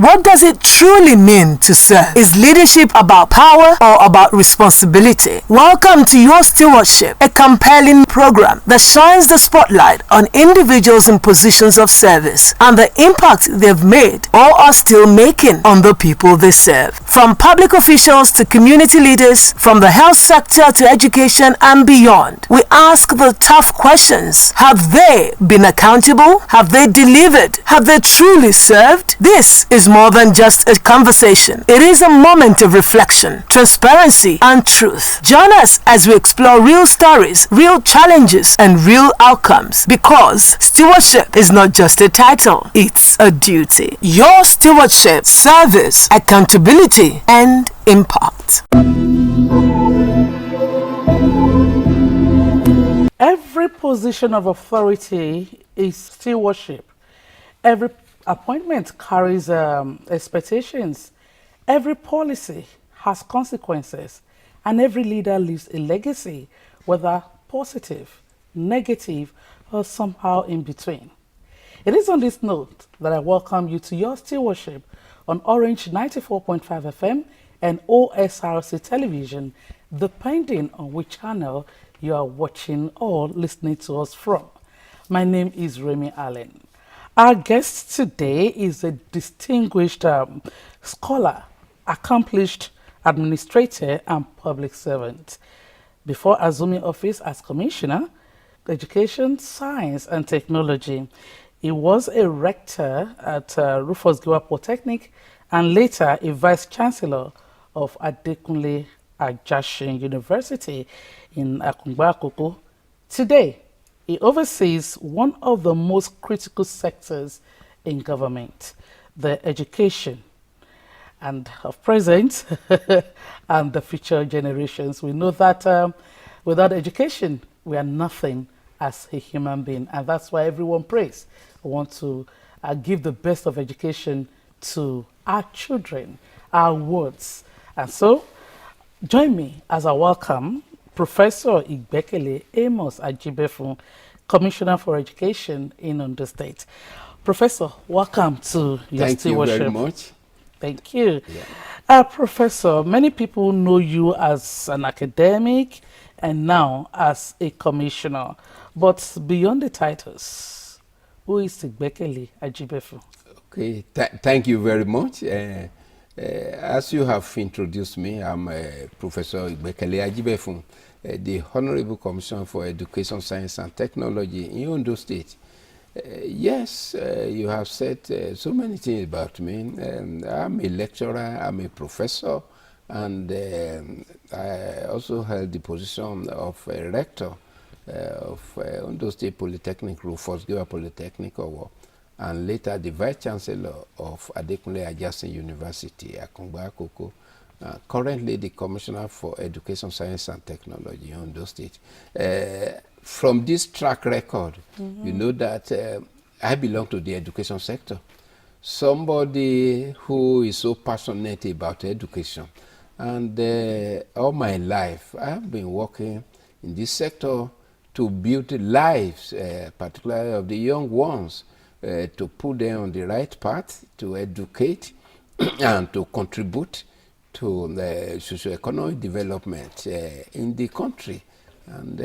What does it truly mean to serve? Is leadership about power or about responsibility? Welcome to Your Stewardship, a compelling program that shines the spotlight on individuals in positions of service and the impact they've made or are still making on the people they serve. From public officials to community leaders, from the health sector to education and beyond, we ask the tough questions. Have they been accountable? Have they delivered? Have they truly served? This is more than just a conversation. It is a moment of reflection, transparency, and truth. Join us as we explore real stories, real challenges, and real outcomes, because stewardship is not just a title, it's a duty. Your stewardship, service, accountability, and impact. Every position of authority is stewardship. Every appointment carries expectations. Every policy has consequences. And every leader leaves a legacy, whether positive, negative, or somehow in between. It is on this note that I welcome you to Your Stewardship on Orange 94.5 FM and OSRC Television, depending on which channel you are watching or listening to us from. My name is Remy Allen. Our guest today is a distinguished scholar, accomplished administrator and public servant. Before assuming office as Commissioner, Education, Science and Technology, he was a rector at Rufus Giwa Polytechnic and later a Vice Chancellor of Igbekele Amos University in Akungba Akoko. Today, he oversees one of the most critical sectors in government, the education and of present and the future generations. We know that without education, we are nothing as a human being, and that's why everyone prays. We want to give the best of education to our children, our wards. And so, join me as I welcome Professor Igbekele Amos Ajibefun, Commissioner for Education in Ondo State. Professor, welcome to Your Stewardship. Thank you very much. Thank you. Yeah. Professor, many people know you as an academic and now as a commissioner. But beyond the titles, who is Igbekele Ajibefun? Okay, thank you very much. As you have introduced me, I'm Professor Igbekele Ajibefun, the Honorable Commissioner for Education, Science and Technology in Ondo State. Yes, you have said so many things about me. I'm a lecturer, I'm a professor, and I also held the position of a rector of Ondo State Polytechnic, Rufus Giwa Polytechnic, and later the Vice Chancellor of Igbekele Amos University, Akungba Akoko. Currently the Commissioner for Education, Science and Technology in Ondo State. From this track record, you know that I belong to the education sector. Somebody who is so passionate about education. And all my life, I've been working in this sector to build lives, particularly of the young ones, to put them on the right path, to educate and to contribute to the socio-economic development in the country. And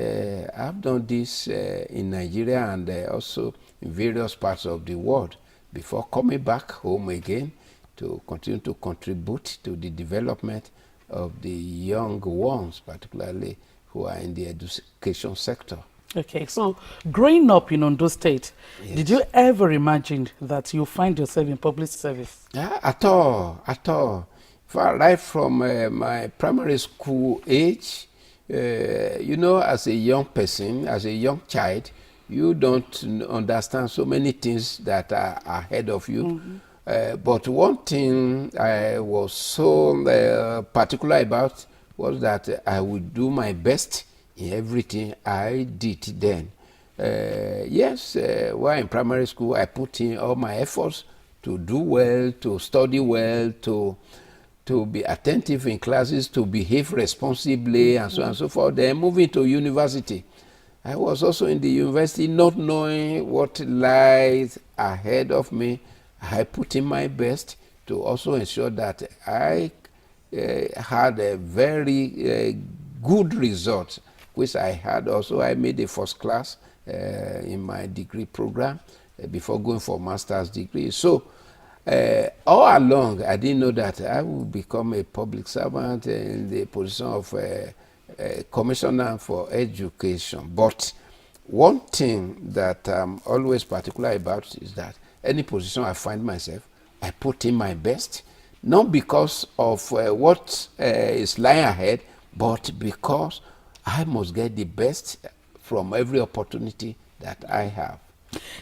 I've done this in Nigeria and also in various parts of the world before coming back home again to continue to contribute to the development of the young ones, particularly who are in the education sector. Okay, so growing up in Ondo State, yes, did you ever imagine that you find yourself in public service? At all, at all. Right from my primary school age, you know, as a young person, as a young child, you don't understand so many things that are ahead of you. But one thing I was so particular about was that I would do my best in everything I did then. Yes, while in primary school, I put in all my efforts to do well, to study well, to be attentive in classes, to behave responsibly, and so on and so forth. Then moving to university, I was also in the university not knowing what lies ahead of me. I put in my best to to also ensure that I had a very good result, which I had also. I made a first class in my degree program before going for master's degree. So all along, I didn't know that I would become a public servant in the position of commissioner for education. But one thing that I'm always particular about is that any position I find myself, I put in my best, not because of what is lying ahead, but because I must get the best from every opportunity that I have.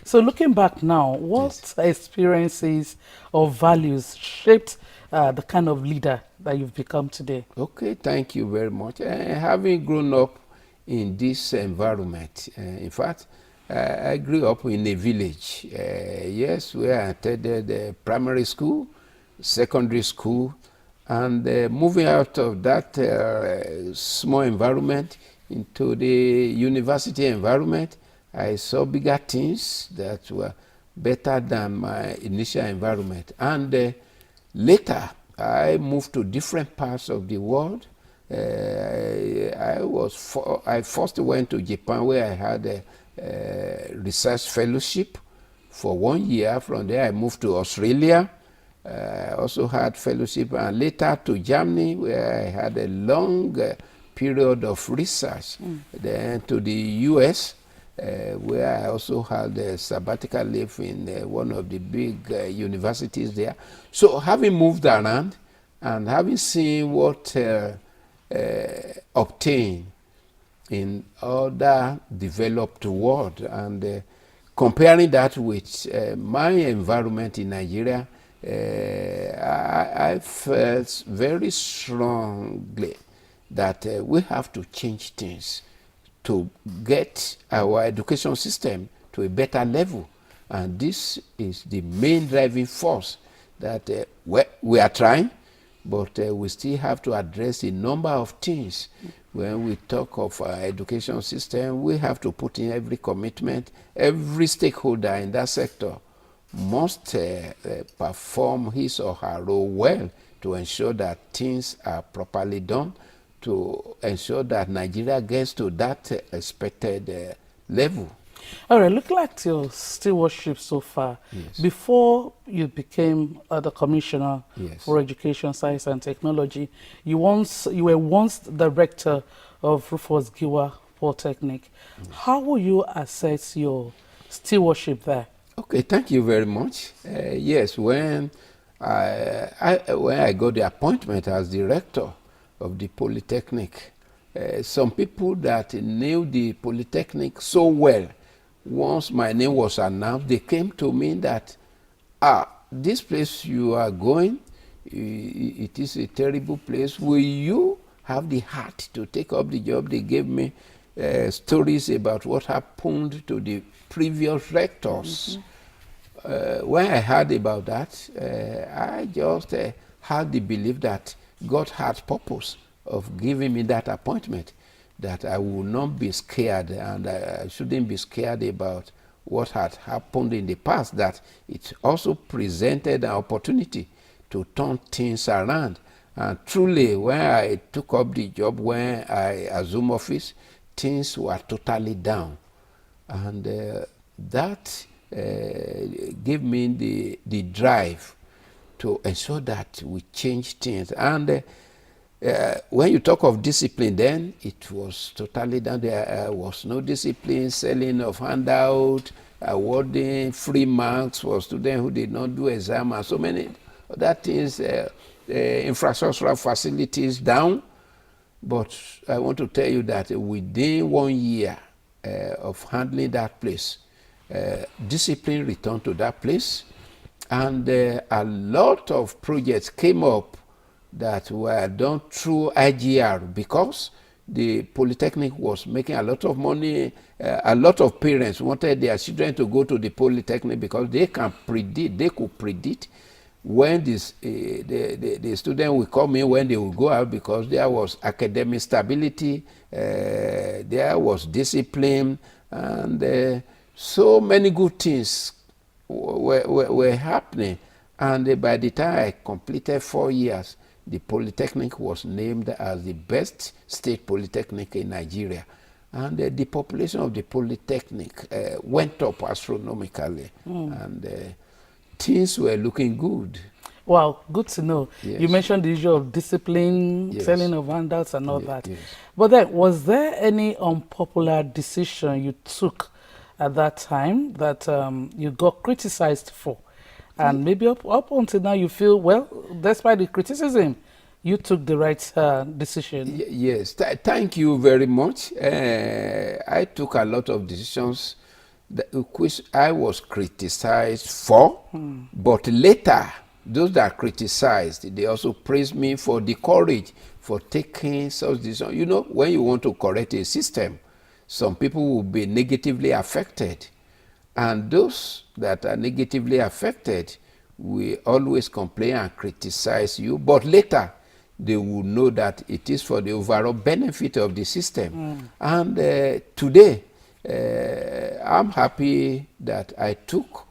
So looking back now, what experiences or values shaped the kind of leader that you've become today? Okay, thank you very much. Having grown up in this environment, in fact, I grew up in a village, yes, where I attended primary school, secondary school, and moving out of that small environment into the university environment, I saw bigger things that were better than my initial environment. And later, I moved to different parts of the world. I first went to Japan, where I had a research fellowship for 1 year. From there, I moved to Australia. I also had fellowship, and later to Germany, where I had a long period of research. Then to the US, where I also had a sabbatical leave in one of the big universities there. So having moved around and having seen what obtained in other developed world, and comparing that with my environment in Nigeria, I felt very strongly that we have to change things to get our education system to a better level. And this is the main driving force that we are trying, but we still have to address a number of things. When we talk of our education system, we have to put in every commitment. Every stakeholder in that sector must perform his or her role well to ensure that things are properly done, to ensure that Nigeria gets to that expected level. All right, looking at your stewardship so far, before you became the Commissioner for Education, Science and Technology, you were once the rector of Rufus Giwa Polytechnic. How will you assess your stewardship there? Okay, thank you very much. Yes, when I got the appointment as director of the Polytechnic, some people that knew the Polytechnic so well, once my name was announced, they came to me that, this place you are going, it is a terrible place. Will you have the heart to take up the job? They gave me stories about what happened to the previous rectors. When I heard about that, I just had the belief that God had purpose of giving me that appointment, that I will not be scared, and I shouldn't be scared about what had happened in the past, that it also presented an opportunity to turn things around. And truly, when I took up the job, when I assumed office, things were totally down. And that gave me the drive to ensure that we change things. And when you talk of discipline, then it was totally down. There was no discipline, selling of handout, awarding free marks for students who did not do exam, and so many other things, infrastructural facilities down. But I want to tell you that within 1 year of handling that place, discipline returned to that place, and a lot of projects came up that were done through IGR, because the Polytechnic was making a lot of money. A lot of parents wanted their children to go to the Polytechnic because they could predict when the student will come in, when they will go out, because there was academic stability, there was discipline, and so many good things were happening. And by the time I completed 4 years, the Polytechnic was named as the best state polytechnic in Nigeria. And the population of the Polytechnic went up astronomically. And things were looking good. Wow, good to know. Yes. You mentioned the issue of discipline, Yes. selling of handouts and all that. Yes. But then, was there any unpopular decision you took at that time that you got criticized for? And maybe up until now you feel, well, despite the criticism, you took the right decision. Yes, thank you very much. I took a lot of decisions which I was criticized for, but later, those that criticized, they also praised me for the courage for taking such decisions. You know, when you want to correct a system, some people will be negatively affected. And those that are negatively affected will always complain and criticize you, but later they will know that it is for the overall benefit of the system. And today, I'm happy that I took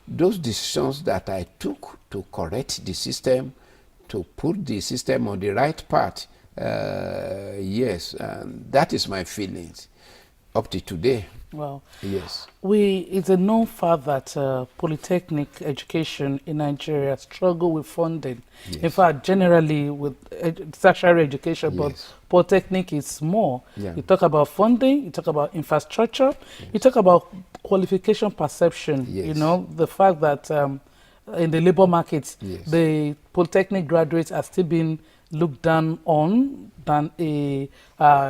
those decisions that I took to correct the system, to put the system on the right path. Yes, and that is my feelings up to today. Well, yes. It's a known fact that polytechnic education in Nigeria struggle with funding. Yes. In fact, generally with tertiary education, Yes. but polytechnic is more. Yeah. You talk about funding, you talk about infrastructure, you talk about qualification perception. Yes. You know, the fact that in the labor market, Yes. the polytechnic graduates are still being looked down on than a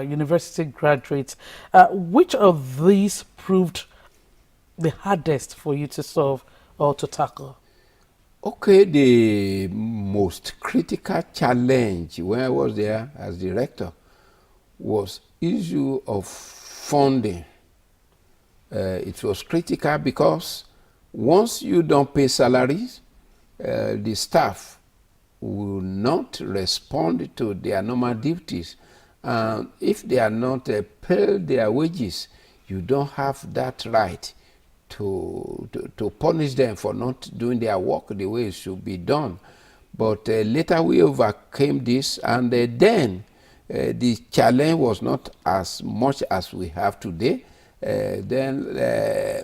university graduate. Which of these proved the hardest for you to solve or to tackle? Okay, the most critical challenge when I was there as director was issue of funding. It was critical because once you don't pay salaries, the staff will not respond to their normal duties. If they are not paid their wages, you don't have that right to punish them for not doing their work the way it should be done. But later we overcame this, and then the challenge was not as much as we have today. Then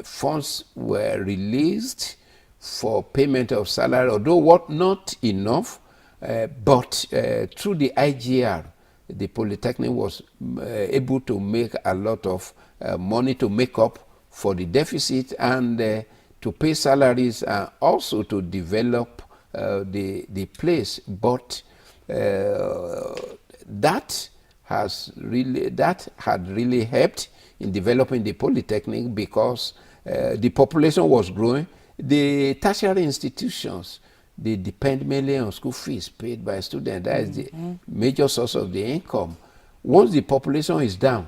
funds were released for payment of salary, although not enough, but through the IGR, the Polytechnic was able to make a lot of money to make up for the deficit and to pay salaries and also to develop the place. But that had really helped in developing the Polytechnic because the population was growing. The tertiary institutions, they depend mainly on school fees paid by students. That is the major source of the income. Once the population is down,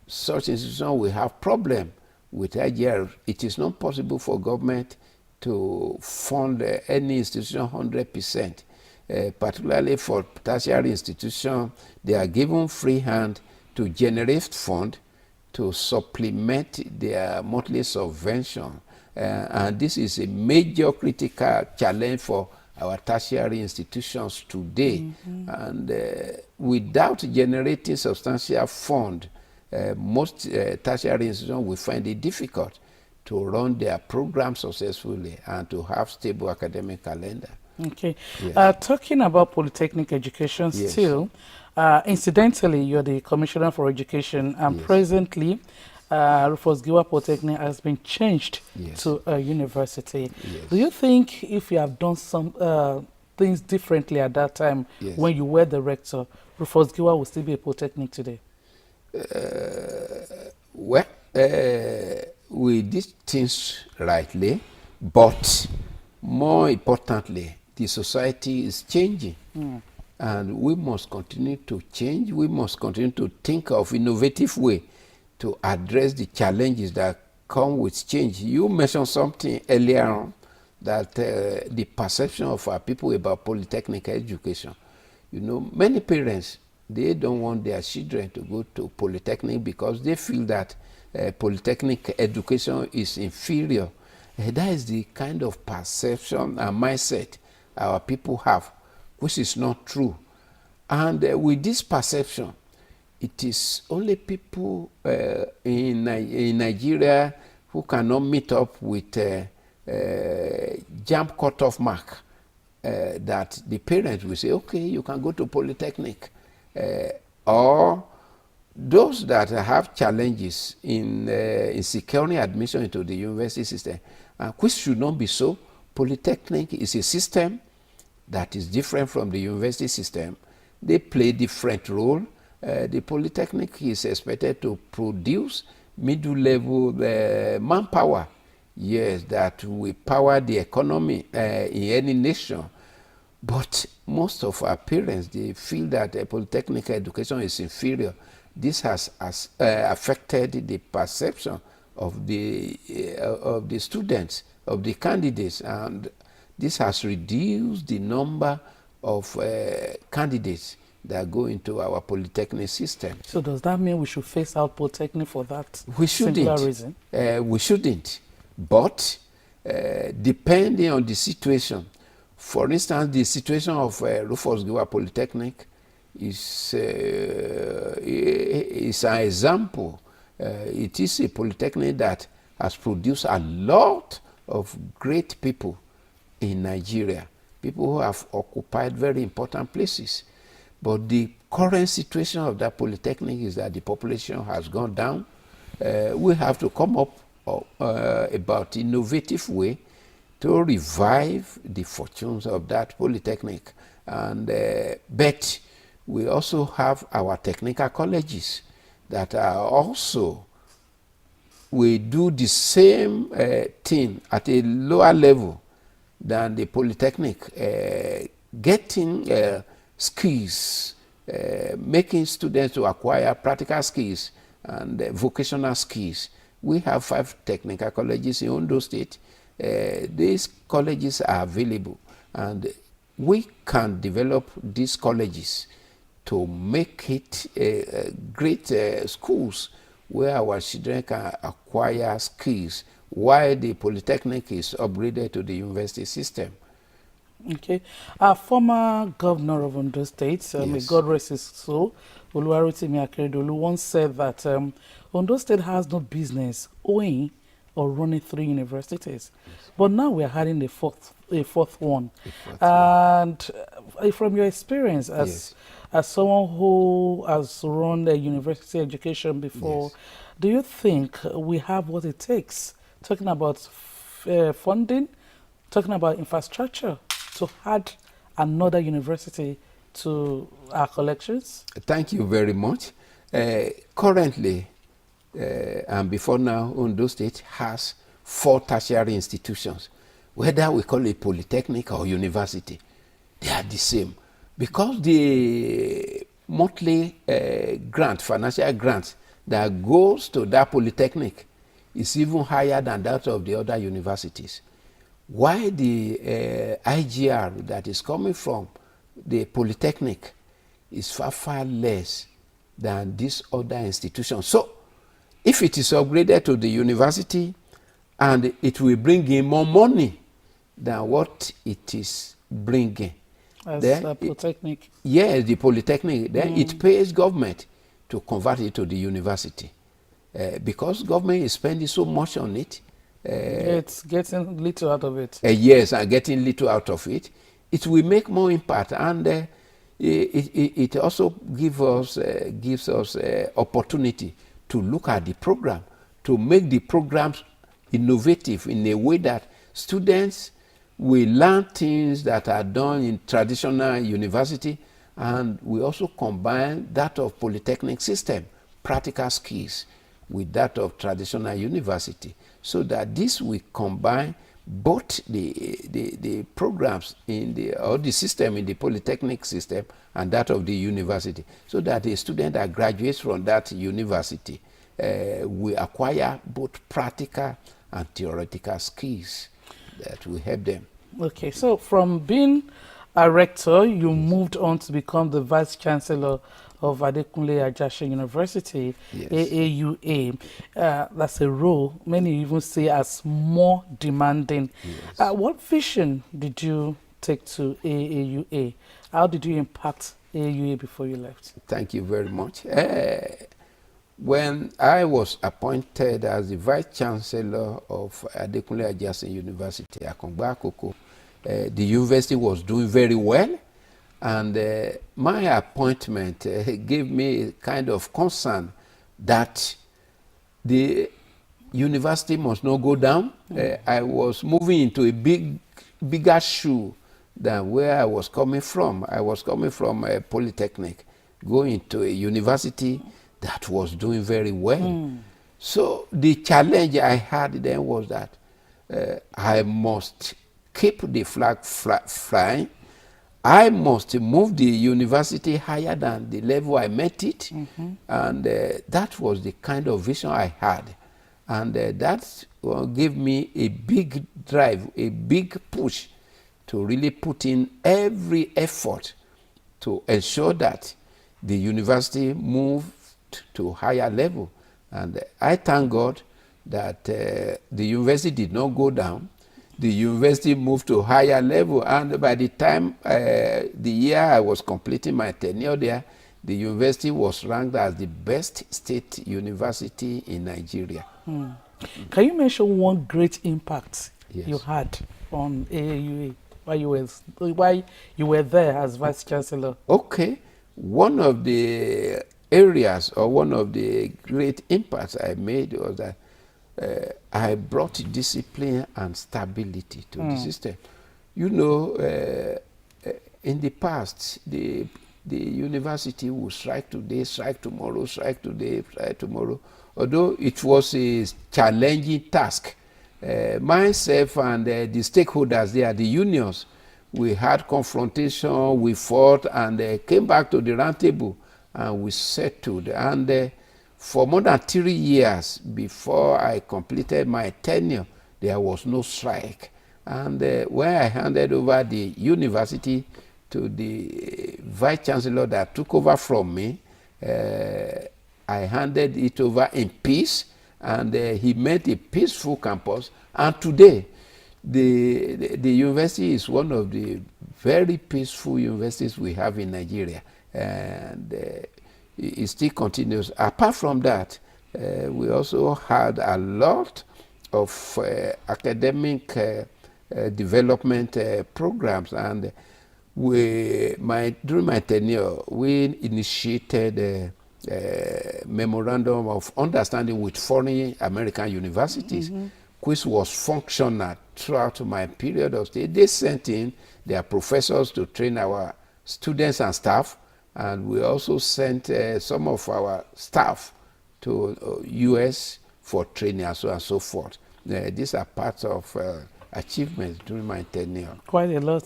such institutions will have problem with IGR. It is not possible for government to fund any institution 100%. Particularly for tertiary institutions, they are given free hand to generate fund to supplement their monthly subvention. And this is a major critical challenge for our tertiary institutions today. And without generating substantial fund, most tertiary institutions will find it difficult to run their program successfully and to have stable academic calendar. Okay. Yes. Talking about polytechnic education Yes. still, incidentally, you're the Commissioner for Education, and Yes. presently, Rufus Giwa Polytechnic has been changed Yes. to a university. Yes. Do you think if you have done some things differently at that time, Yes. when you were the rector, Rufus Giwa will still be a polytechnic today? Well, we did things rightly, but more importantly, the society is changing. And we must continue to change. We must continue to think of innovative way to address the challenges that come with change. You mentioned something earlier on that the perception of our people about polytechnic education. You know, many parents, they don't want their children to go to polytechnic because they feel that polytechnic education is inferior. That is the kind of perception and mindset our people have, which is not true. And with this perception, it is only people in Nigeria who cannot meet up with jump cutoff mark that the parents will say, okay, you can go to polytechnic. Or those that have challenges in securing admission into the university system, which should not be so. Polytechnic is a system that is different from the university system. They play different role. The polytechnic is expected to produce middle-level manpower, yes, that will power the economy in any nation. But most of our parents, they feel that polytechnic education is inferior. This has affected the perception of the students, of the candidates, and this has reduced the number of candidates that go into our polytechnic system. So does that mean we should phase out polytechnic for that singular reason? We shouldn't, but depending on the situation. For instance, the situation of Rufus Giwa Polytechnic is an example. It is a polytechnic that has produced a lot of great people in Nigeria, people who have occupied very important places. But the current situation of that polytechnic is that the population has gone down. We have to come up about innovative way to revive the fortunes of that polytechnic. And but we also have our technical colleges that are also, we do the same thing at a lower level than the polytechnic, getting skills, making students to acquire practical skills and vocational skills. We have 5 technical colleges in Ondo State. These colleges are available, and we can develop these colleges to make it great schools where our children can acquire skills while the polytechnic is upgraded to the university system. Okay. Our former governor of Ondo State, may God rest his soul, Oluwarotimi Akeredolu, once said that Ondo State has no business owning or running 3 universities. Yes. But now we are having a fourth one. And from your experience as someone who has run a university education before, do you think we have what it takes, talking about funding, talking about infrastructure, to add another university to our collections? Thank you very much. Currently, and before now, Ondo State has 4 tertiary institutions. Whether we call it polytechnic or university, they are the same. Because the monthly grant, financial grant that goes to that polytechnic is even higher than that of the other universities. Why the IGR that is coming from the polytechnic is far, far less than these other institutions. So, if it is upgraded to the university, and it will bring in more money than what it is bringing. As a polytechnic? Yes, the polytechnic. Then it pays government to convert it to the university. Because government is spending so much on it. It's getting little out of it. Yes, and getting little out of it. It will make more impact, and it also gives us opportunity to look at the program, to make the programs innovative in a way that students will learn things that are done in traditional university, and we also combine that of polytechnic system, practical skills, with that of traditional university, so that this will combine both the programs in the system in the polytechnic system and that of the university, so that a student that graduates from that university will acquire both practical and theoretical skills that will help them. Okay, so from being a rector, you moved on to become the vice chancellor of Igbekele Amos University, Yes. AAUA. That's a role many even say as more demanding. Yes. What vision did you take to AAUA? How did you impact AAUA before you left? Thank you very much. When I was appointed as the Vice Chancellor of Igbekele Amos University, Akongba Akoko, the university was doing very well, and my appointment gave me a kind of concern that the university must not go down. I was moving into a bigger shoe than where I was coming from. I was coming from a polytechnic, going to a university that was doing very well. So the challenge I had then was that I must keep the flag flying. I must move the university higher than the level I met it. And that was the kind of vision I had. And that gave me a big drive, a big push to really put in every effort to ensure that the university moved to higher level. And I thank God that the university did not go down. The university moved to higher level, and by the time the year I was completing my tenure there, the university was ranked as the best state university in Nigeria. Can you mention one great impact Yes. you had on AAUA while you were there as Vice Chancellor? Okay, one of the areas or one of the great impacts I made was that I brought discipline and stability to the system. You know, in the past, the university would strike today, strike tomorrow, strike today, strike tomorrow. Although it was a challenging task, myself and the stakeholders there, the unions, we had confrontation, we fought, and came back to the round table, and we settled. And for more than 3 years before I completed my tenure, there was no strike. And when I handed over the university to the Vice Chancellor that took over from me, I handed it over in peace, and he made a peaceful campus. And today, the university is one of the very peaceful universities we have in Nigeria. And it still continues. Apart from that, we also had a lot of academic development programs, and during my tenure, we initiated a memorandum of understanding with foreign American universities, which was functional throughout my period of stay. They sent in their professors to train our students and staff, and we also sent some of our staff to US for training and so on and so forth. These are parts of achievements during my tenure. Quite a lot.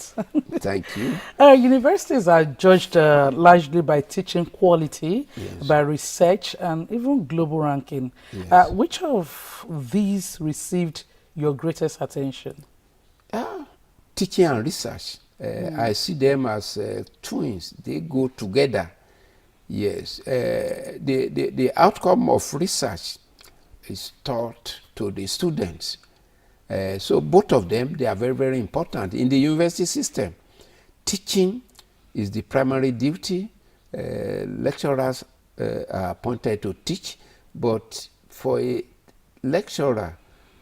Thank you. Universities are judged largely by teaching quality, Yes. by research, and even global ranking. Yes. Which of these received your greatest attention? Teaching and research. I see them as twins. They go together. Yes. The outcome of research is taught to the students. So both of them, they are very, very important. In the university system, teaching is the primary duty. Lecturers are appointed to teach, but for a lecturer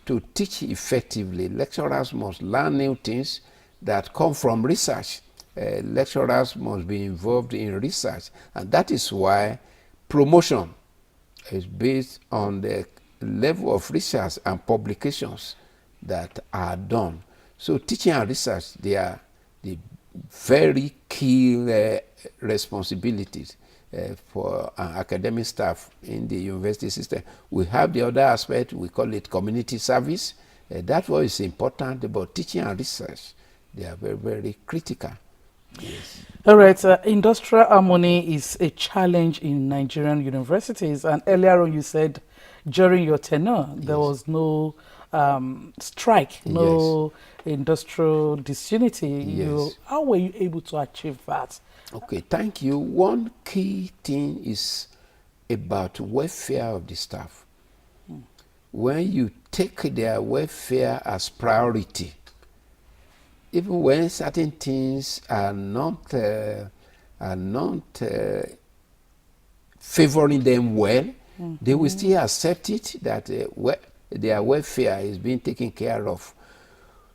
to teach effectively, lecturers must learn new things that come from research. Lecturers must be involved in research, and that is why promotion is based on the level of research and publications that are done. So teaching and research, they are the very key responsibilities for academic staff in the university system. We have the other aspect, we call it community service. That's what is important about teaching and research. They are very, very critical. Yes. All right, industrial harmony is a challenge in Nigerian universities. And earlier on you said during your tenure, there was no strike, no industrial disunity. Yes. How were you able to achieve that? Okay, thank you. One key thing is about welfare of the staff. When you take their welfare as priority, even when certain things are not favoring them well, they will still accept it that their welfare is being taken care of.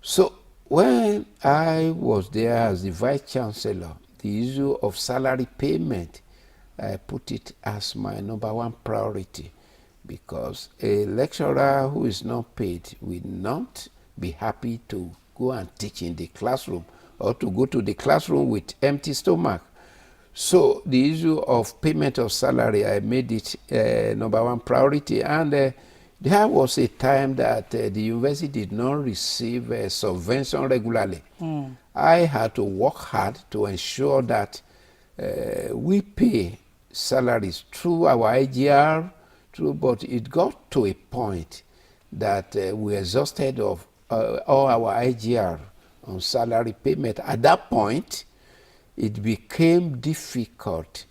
So when I was there as the Vice Chancellor, the issue of salary payment, I put it as my #1 priority, because a lecturer who is not paid will not be happy to go and teach in the classroom or to go to the classroom with empty stomach. So the issue of payment of salary, I made it #1 priority. And there was a time that the university did not receive a subvention regularly. I had to work hard to ensure that we pay salaries through our IGR, but it got to a point that we exhausted of all our IGR on salary payment. At that point, it became difficult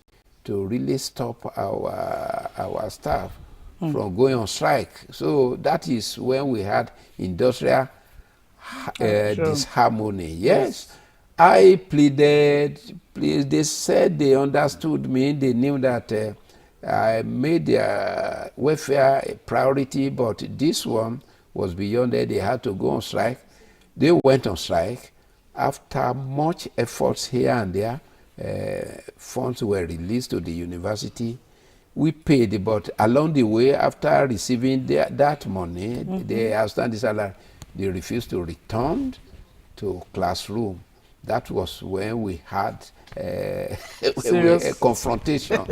to really stop our staff from going on strike. So that is when we had industrial disharmony. Yes. I pleaded, please. They said they understood me. They knew that I made their welfare a priority, but this one was beyond that. They had to go on strike. They went on strike. After much efforts here and there, funds were released to the university. We paid, but along the way, after receiving that money, the outstanding salary, they refused to return to classroom. That was when we had a confrontation.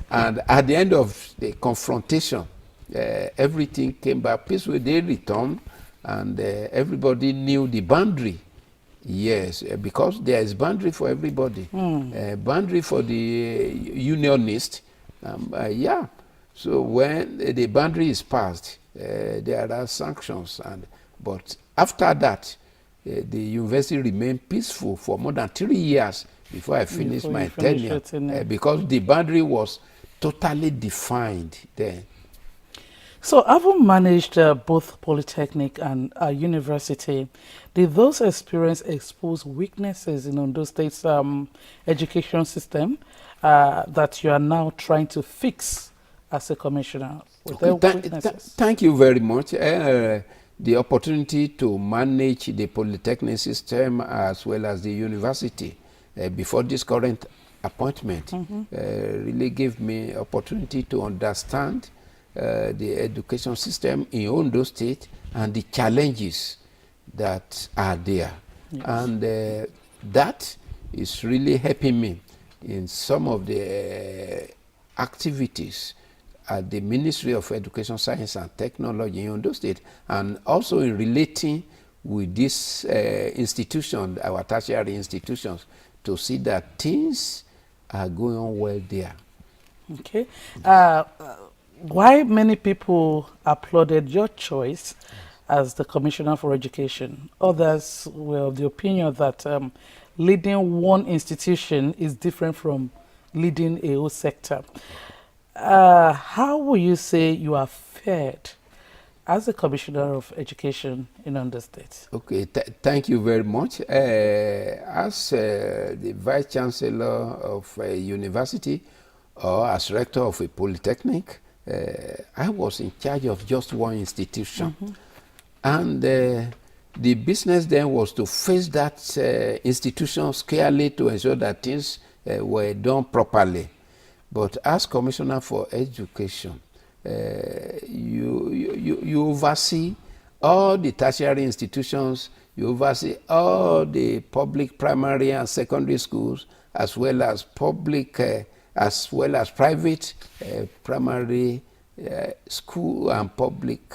And at the end of the confrontation, everything came back peacefully. They returned, and everybody knew the boundary. Yes, because there is boundary for everybody. Boundary for the unionist. Yeah. So when the boundary is passed, there are sanctions. But after that, the university remained peaceful for more than 3 years before I finished my tenure, because the boundary was totally defined then. So, having managed both Polytechnic and university, did those experiences expose weaknesses in Ondo State's education system that you are now trying to fix as a commissioner? Thank you very much. The opportunity to manage the Polytechnic system as well as the university before this current appointment really gave me opportunity to understand the education system in Ondo State and the challenges that are there. Yes. And that is really helping me in some of the activities at the Ministry of Education, Science and Technology in Ondo State, and also in relating with this institution, our tertiary institutions, to see that things are going on well there. Okay. Why many people applauded your choice as the Commissioner for Education? Others were of the opinion that leading one institution is different from leading a whole sector. How will you say you are fared as the Commissioner of Education in Ondo State? Okay, thank you very much. As the Vice Chancellor of a university or as Rector of a Polytechnic, I was in charge of just one institution. And the business then was to face that institution squarely to ensure that things were done properly. But as Commissioner for Education, you oversee all the tertiary institutions, you oversee all the public primary and secondary schools, as well as private primary school and public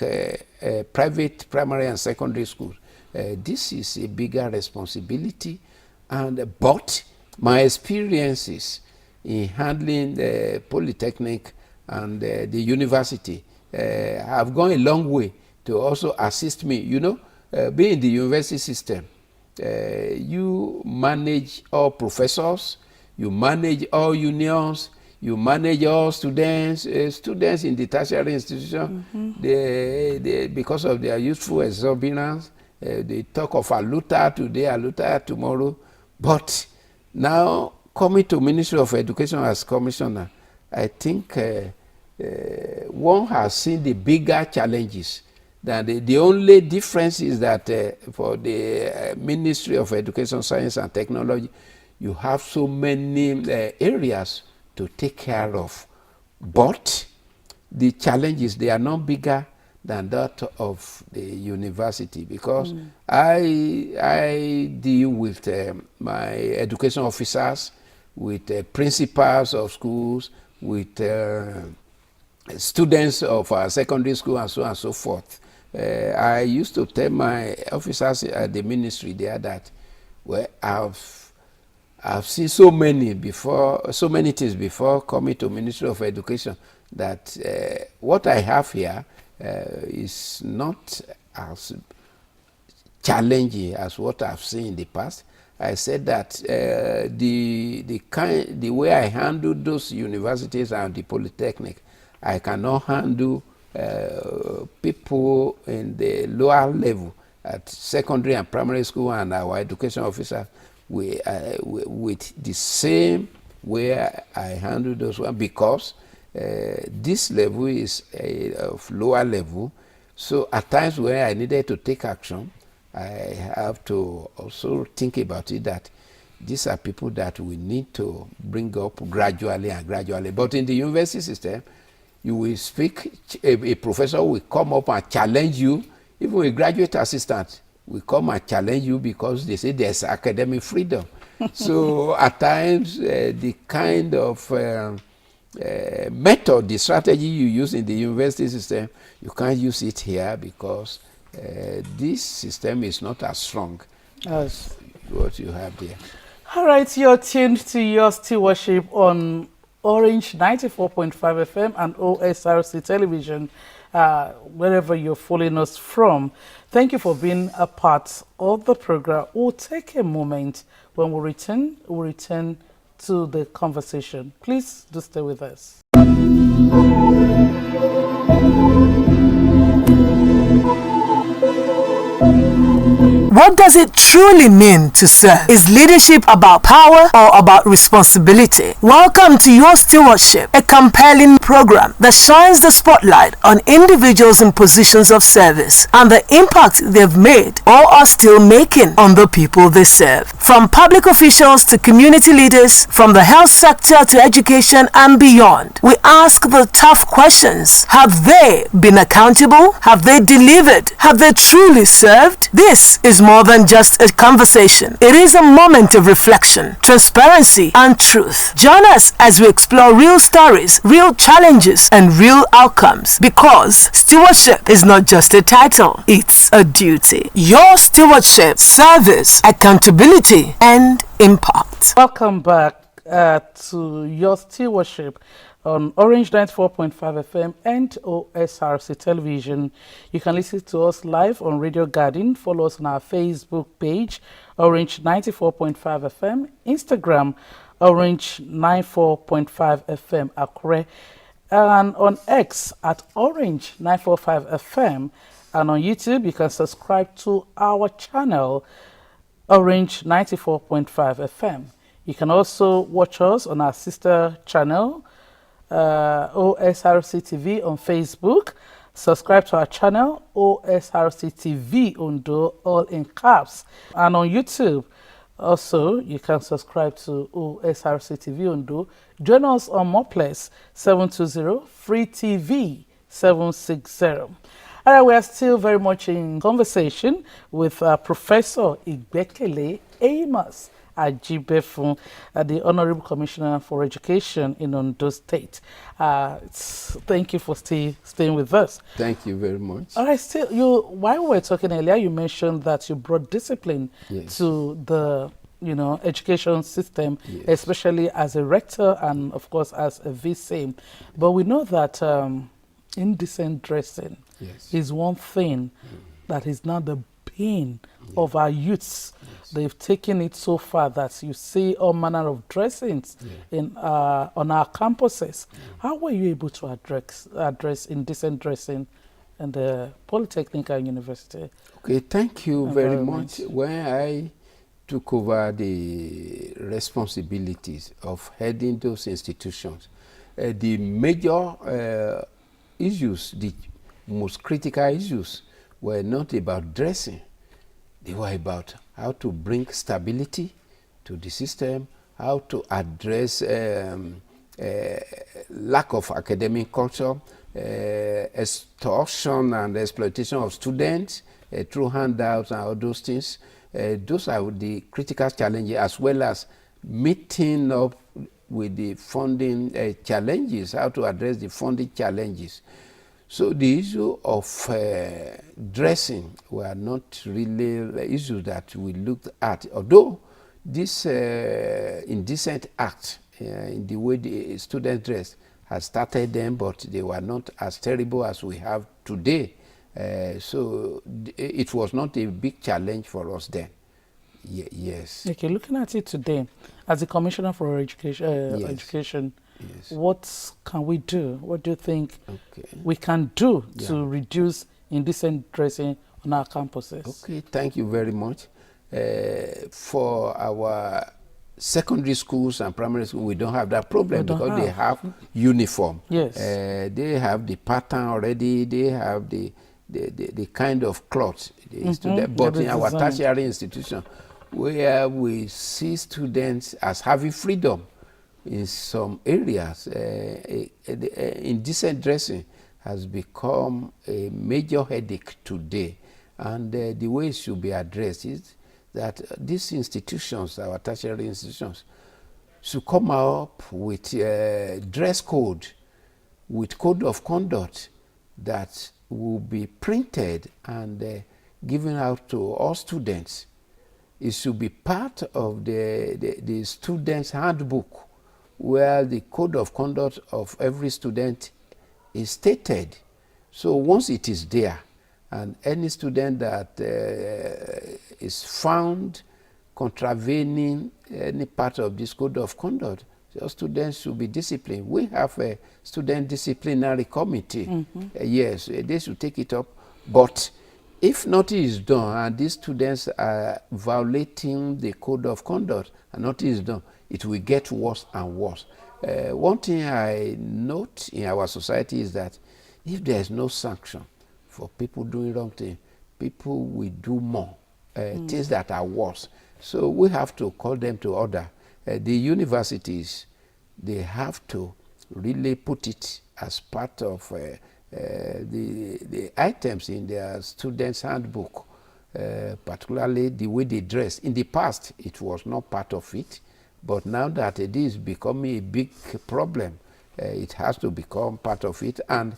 private primary and secondary schools. This is a bigger responsibility, but my experiences in handling the Polytechnic and the university have gone a long way to also assist me. You know, being in the university system, you manage all professors, you manage all unions, you manage all students. Students in the tertiary institution, they because of their youthful exuberance, they talk of Aluta today, Aluta tomorrow. But now, coming to Ministry of Education as commissioner, I think one has seen the bigger challenges. That the only difference is that for the Ministry of Education, Science and Technology, you have so many areas to take care of. But the challenges, they are not bigger than that of the university, because I deal with my education officers, with principals of schools, with students of our secondary school, and so on and so forth. I used to tell my officers at the ministry there that, well, I've seen so many things before coming to Ministry of Education, that what I have here is not as challenging as what I've seen in the past. I said that the way I handle those universities and the polytechnic, I cannot handle people in the lower level at secondary and primary school and our education officer with the same way I handle those ones, because this level is of lower level. So at times when I needed to take action, I have to also think about it, that these are people that we need to bring up gradually and gradually. But in the university system, you will speak, a professor will come up and challenge you. Even a graduate assistant will come and challenge you, because they say there's academic freedom. So at times, the kind of method, the strategy you use in the university system, you can't use it here, because this system is not as strong as what you have there. All right, you're tuned to your stewardship on Orange 94.5 FM and OSRC Television, wherever you're following us from. Thank you for being a part of the program. We'll take a moment. When we return, we'll return to the conversation. Please do stay with us. What does it truly mean to serve? Is leadership about power or about responsibility? Welcome to Your Stewardship, a compelling program that shines the spotlight on individuals in positions of service and the impact they've made or are still making on the people they serve. From public officials to community leaders, from the health sector to education and beyond, we ask the tough questions. Have they been accountable? Have they delivered? Have they truly served? This is more than just a conversation. It is a moment of reflection, transparency, and truth. Join us as we explore real stories, real challenges, and real outcomes, because stewardship is not just a title, it's a duty. Your stewardship, service, accountability, and impact. Welcome back to Your Stewardship on Orange 94.5 FM and OSRC Television. You can listen to us live on Radio Garden. Follow us on our Facebook page, Orange 94.5 FM, Instagram, Orange 94.5 FM Akure, and on X at Orange 945 FM. And on YouTube, you can subscribe to our channel, Orange 94.5 FM. You can also watch us on our sister channel, OSRC TV on Facebook. Subscribe to our channel, OSRC TV Ondo, all in caps. And on YouTube, also, you can subscribe to OSRC TV Ondo. Join us on Mopless 720 Free TV 760. All right, we are still very much in conversation with Professor Igbekele Amos Ajibefun, the Honorable Commissioner for Education in Ondo State. Thank you for staying with us. Thank you very much. All right, while we were talking earlier, you mentioned that you brought discipline to the education system, especially as a rector and of course as a VC. But we know that indecent dressing is one thing that is now the pain of our youths. They've taken it so far that you see all manner of dressings in on our campuses. How were you able to address indecent dressing in the Polytechnic and University? Okay, thank you very much. When I took over the responsibilities of heading those institutions, the major issues, the most critical issues, were not about dressing. They were about how to bring stability to the system, how to address lack of academic culture, extortion and exploitation of students through handouts and all those things. Those are the critical challenges, as well as meeting up with the funding challenges, how to address the funding challenges. So the issue of dressing were not really issues that we looked at, although this indecent act in the way the students dress has started them, but they were not as terrible as we have today. So it was not a big challenge for us then. Yes. Okay, looking at it today, as a Commissioner for Education, what can we do? What do you think we can do to reduce indecent dressing on our campuses? Okay, thank you very much. For our secondary schools and primary schools, we don't have that problem because they have uniform. Yes. They have the pattern already. They have the kind of cloth. But in our tertiary institution, where we see students as having freedom in some areas, indecent dressing has become a major headache today. And the way it should be addressed is that these institutions, our tertiary institutions, should come up with dress code, with code of conduct that will be printed and given out to all students. It should be part of the student's handbook, where the code of conduct of every student is stated. So once it is there, and any student that is found contravening any part of this code of conduct, those students should be disciplined. We have a student disciplinary committee. Yes, they should take it up. But if nothing is done and these students are violating the code of conduct and nothing is done, it will get worse and worse. One thing I note in our society is that if there is no sanction for people doing wrong things, people will do more things that are worse. So we have to call them to order. The universities, they have to really put it as part of the items in their students' handbook, particularly the way they dress. In the past, it was not part of it, but now that it is becoming a big problem, it has to become part of it. And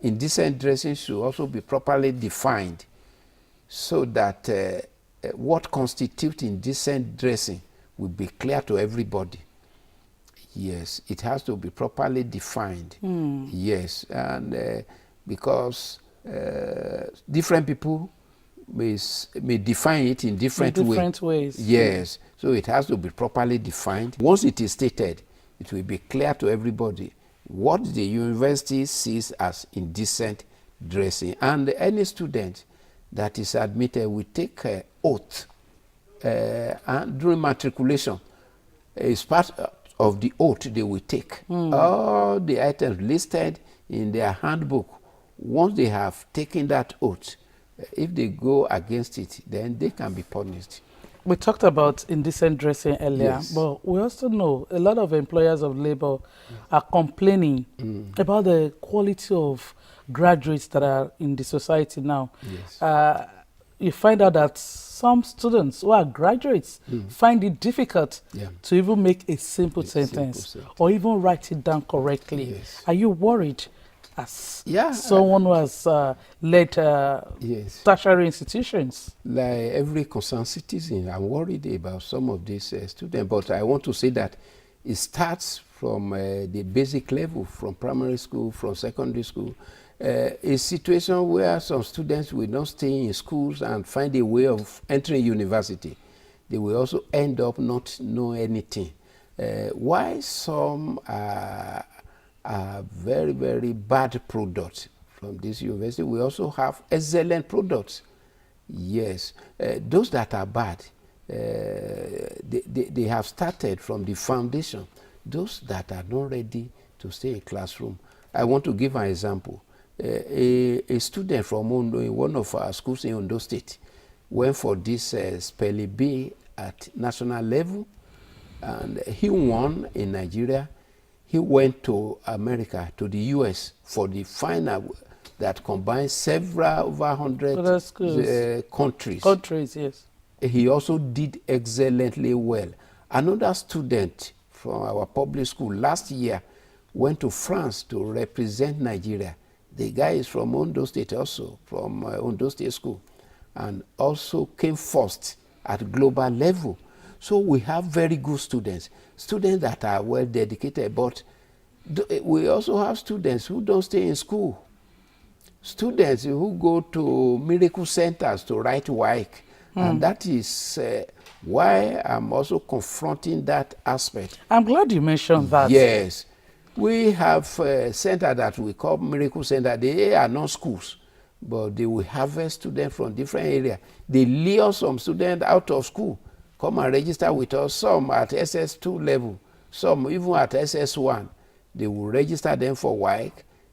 indecent dressing should also be properly defined, so that what constitutes indecent dressing will be clear to everybody. Yes, it has to be properly defined. Yes, and because different people may define it in different ways. Yes, so it has to be properly defined. Once it is stated, it will be clear to everybody what the university sees as indecent dressing. And any student that is admitted will take an oath and during matriculation. It's part of the oath they will take. All the items listed in their handbook, once they have taken that oath, if they go against it, then they can be punished. We talked about indecent dressing earlier, but we also know a lot of employers of labor are complaining about the quality of graduates that are in the society now. You find out that some students who are graduates find it difficult to even make a simple sentence or even write it down correctly. Are you worried as someone who has led tertiary institutions? Like every concerned citizen, I'm worried about some of these students, but I want to say that it starts from the basic level, from primary school, from secondary school. a situation where some students will not stay in schools and find a way of entering university. They will also end up not know anything. Why some are very, very bad products from this university, we also have excellent products. Yes, those that are bad, they have started from the foundation. Those that are not ready to stay in classroom. I want to give an example. A student from Ondo, in one of our schools in Ondo State, went for this spelling bee at national level, and he won in Nigeria. He went to America, to the US, for the final that combines several over 100 countries. Countries, yes. He also did excellently well. Another student from our public school last year went to France to represent Nigeria. The guy is from Ondo State also, from Ondo State School, and also came first at global level. So we have very good students that are well dedicated, but we also have students who don't stay in school. Students who go to miracle centers to write WAEC. And that is why I'm also confronting that aspect. I'm glad you mentioned that. Yes. We have a center that we call Miracle Center. They are not schools, but they will harvest students from different areas. They lure some students out of school, come and register with us, some at SS2 level, some even at SS1. They will register them for WAEC.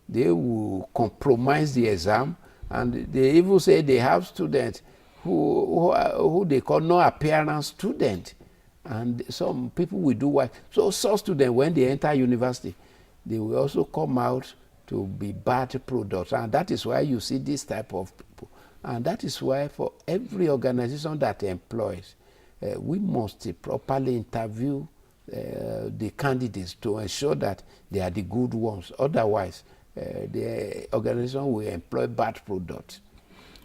They will compromise the exam, and they even say they have students who they call no appearance student, and some people will do WAEC. So some students, when they enter university, they will also come out to be bad products, and that is why you see this type of people. And that is why for every organization that employs, we must properly interview the candidates to ensure that they are the good ones. Otherwise, the organization will employ bad products.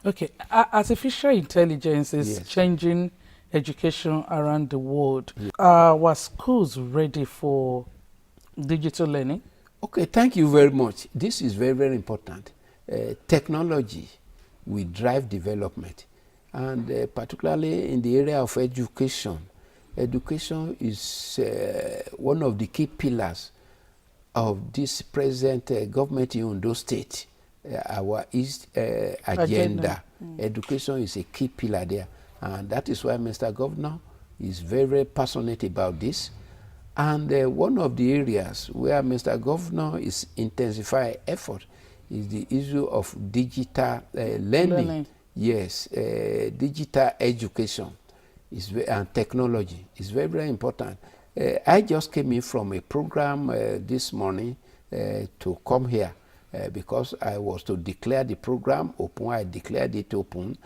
Okay, artificial intelligence is Yes. changing education around the world. Were schools ready for digital learning? Okay, thank you very much. This is very, very important. Technology will drive development, and particularly in the area of education. Education is one of the key pillars of this present government in Ondo State, our East agenda. Education is a key pillar there, and that is why Mr. Governor is very, very passionate about this. And one of the areas where Mr. Governor is intensifying effort is the issue of digital learning. Yes, digital education and technology is very, very important. I just came in from a program this morning to come here because I was to declare the program open. I declared it open.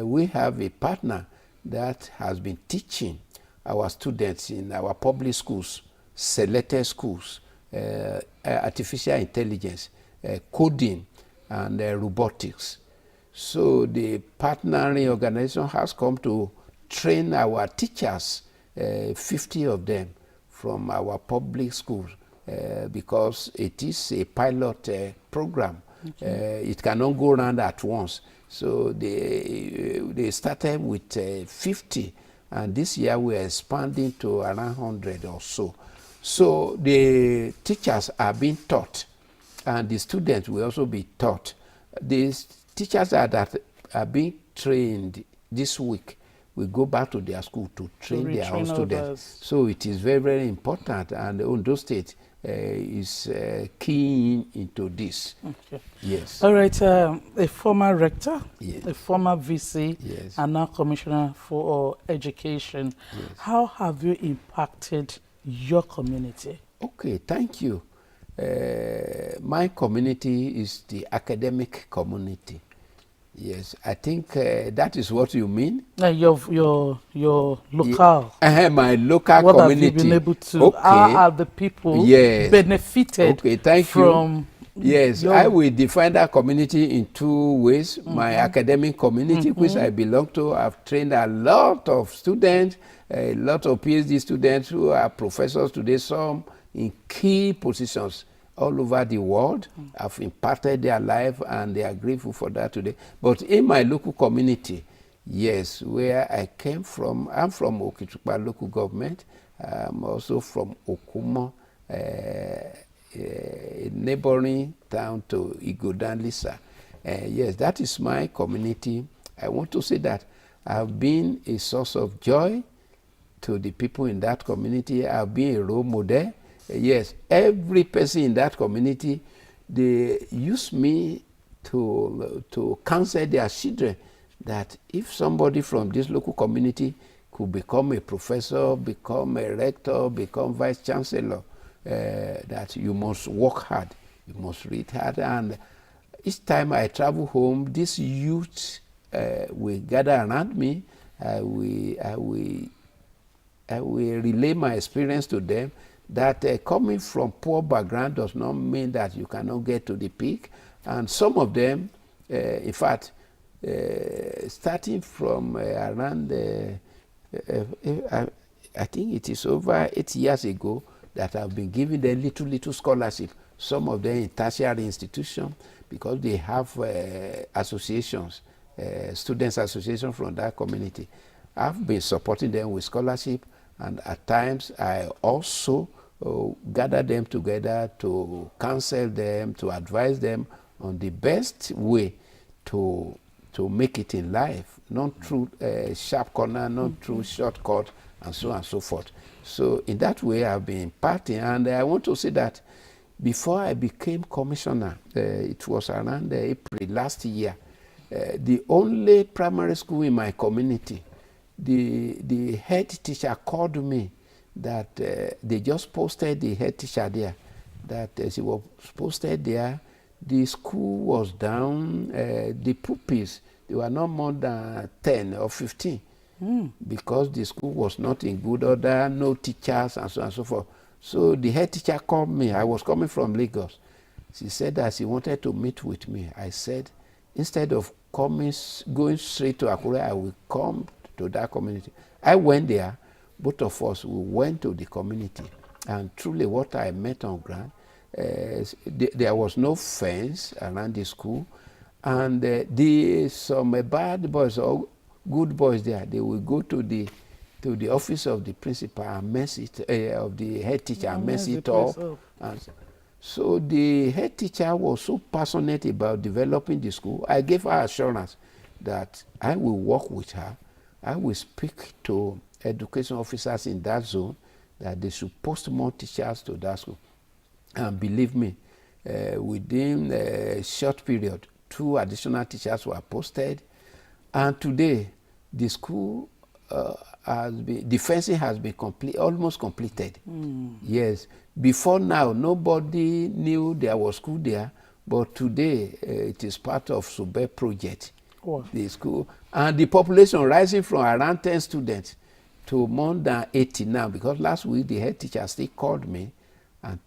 We have a partner that has been teaching our students in our public schools, selected schools, artificial intelligence, coding, and robotics. So the partnering organization has come to train our teachers, 50 of them from our public schools, because it is a pilot program. Okay. It cannot go around at once. So they started with 50, and this year we are expanding to around 100 or so. So the teachers are being taught, and the students will also be taught. The teachers that are being trained this week will go back to their school to train their own students. So it is very, very important, and Ondo State is keying into this. Okay. Yes. All right. A former rector, yes. A former VC, yes. and now Commissioner for Education. Yes. How have you impacted your community? Okay, thank you. My community is the academic community. Yes, I think that is what you mean. Your local. My local what community. What have you been able to? Okay. How are the people benefited? Okay, thank from you. Yes, I will define that community in two ways. My academic community, which I belong to, I've trained a lot of students, a lot of PhD students who are professors today, some in key positions all over the world. I've impacted their life, and they are grateful for that today. But in my local community, yes, where I came from, I'm from Okitupa local government. I'm also from Okumo, a neighboring town to Igodan Lisa. Yes, that is my community. I want to say that I've been a source of joy to the people in that community. I've been a role model. Yes, every person in that community, they use me to counsel their children that if somebody from this local community could become a professor, become a rector, become vice chancellor, that you must work hard, you must read hard. And each time I travel home, this youth will gather around me. I will relay my experience to them, that coming from poor background does not mean that you cannot get to the peak. And some of them, in fact, starting from around, I think it is over 8 years ago, that I've been giving them little scholarship. Some of them in tertiary institutions, because they have associations, students association from that community. I've been supporting them with scholarship, and at times I also gather them together to counsel them, to advise them on the best way to make it in life, not through sharp corner, not through shortcut, and so on and so forth. So in that way, I've been imparting, and I want to say that before I became commissioner, it was around April last year, the only primary school in my community, the head teacher called me that they just posted the head teacher there, that she was posted there, the school was down, the pupils, they were not more than 10 or 15, because the school was not in good order, no teachers, and so on and so forth. So the head teacher called me. I was coming from Lagos. She said that she wanted to meet with me. I said, instead of going straight to Akure, I will come to that community. I went there. Both of us, we went to the community. And truly what I met on ground, there was no fence around the school. And some bad boys or good boys there, they will go to the office of the principal and mess it, of the head teacher, and mess it up. And so the head teacher was so passionate about developing the school. I gave her assurance that I will work with her. I will speak to education officers in that zone that they should post more teachers to that school. And believe me, within a short period, 2 additional teachers were posted. And today, the school the fencing has been almost completed. Yes. Before now, nobody knew there was school there, but today it is part of Sube project. Wow. The school, and the population rising from around 10 students to more than 80 now, because last week the head teacher still called me and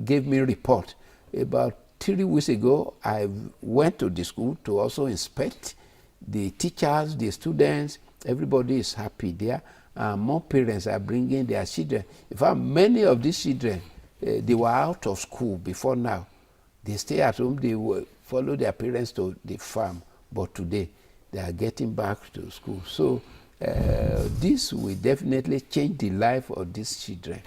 gave me a report. About 3 weeks ago, I went to the school to also inspect the teachers, the students. Everybody is happy there. More parents are bringing their children. In fact, many of these children, they were out of school before now. They stay at home, they will follow their parents to the farm. But today, they are getting back to school. So this will definitely change the life of these children.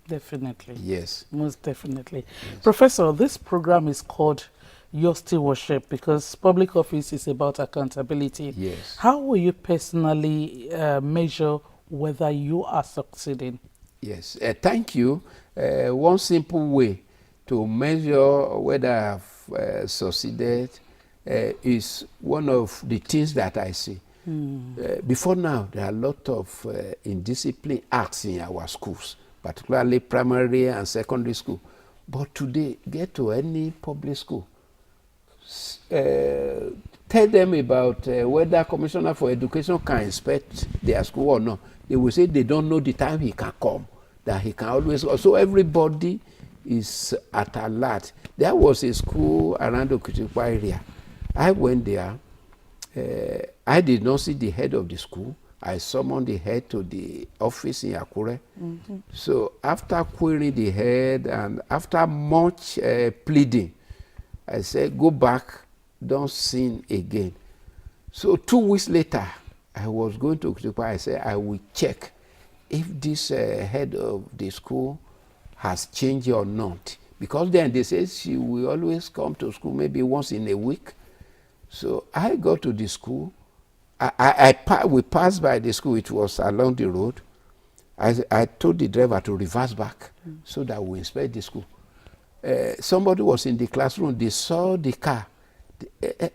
Definitely. Yes. Most definitely. Yes. Professor, this program is called Your Stewardship because public office is about accountability. Yes. How will you personally measure whether you are succeeding? Yes. Thank you. One simple way to measure whether I've succeeded is one of the things that I see. Before now, there are a lot of indiscipline acts in our schools, particularly primary and secondary school. But today, get to any public school, tell them about whether Commissioner for Education can inspect their school or not. They will say they don't know the time he can come, that he can always go. So everybody is at alert. There was a school around the Okitipa area. I went there. I did not see the head of the school. I summoned the head to the office in Akure. So after querying the head and after much pleading, I said, go back, don't sin again. So 2 weeks later, I was going to Okutukpa. I said, I will check if this head of the school has changed or not. Because then they said she will always come to school maybe once in a week. So I go to the school. We passed by the school, it was along the road. I told the driver to reverse back so that we inspect the school. Somebody was in the classroom, they saw the car.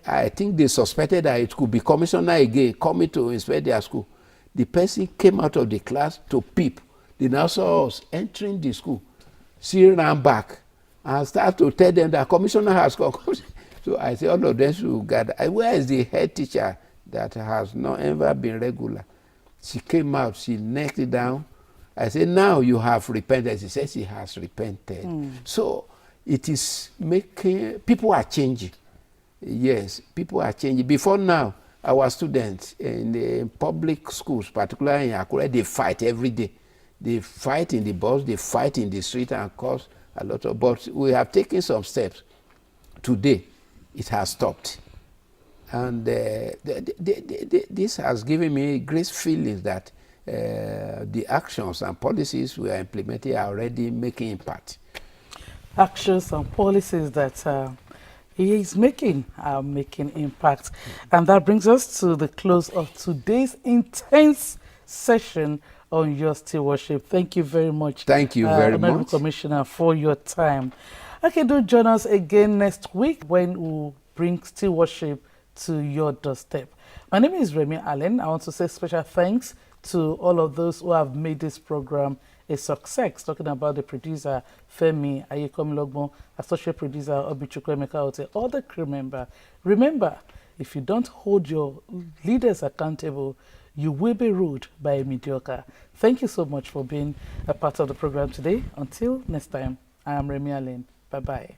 I think they suspected that it could be commissioner again coming to inspect their school. The person came out of the class to peep. They now saw us entering the school. She ran back and started to tell them that commissioner has come. So I said, all of them should gather. Where is the head teacher that has not ever been regular? She came out, she knelt it down. I said, now you have repented. She said she has repented. So it is making, people are changing. Yes, people are changing. Before now, our students in the public schools, particularly in Akure, they fight every day. They fight in the bus, they fight in the street and cause a lot of, but we have taken some steps. Today, it has stopped. And this has given me great feelings that the actions and policies we are implementing are already making impact. Actions and policies that he is making are making impact. And that brings us to the close of today's intense session on your stewardship. Thank you very much. Thank you very much, Commissioner, for your time. Okay, do join us again next week when we'll bring stewardship to your doorstep. My name is Remy Allen. I want to say special thanks to all of those who have made this program a success. Talking about the producer, Femi Ayekomilogbo, associate producer, Obichukwu Emeka Ote, all the crew member. Remember, if you don't hold your leaders accountable, you will be ruled by a mediocre. Thank you so much for being a part of the program today. Until next time, I am Remy Allen. Bye-bye.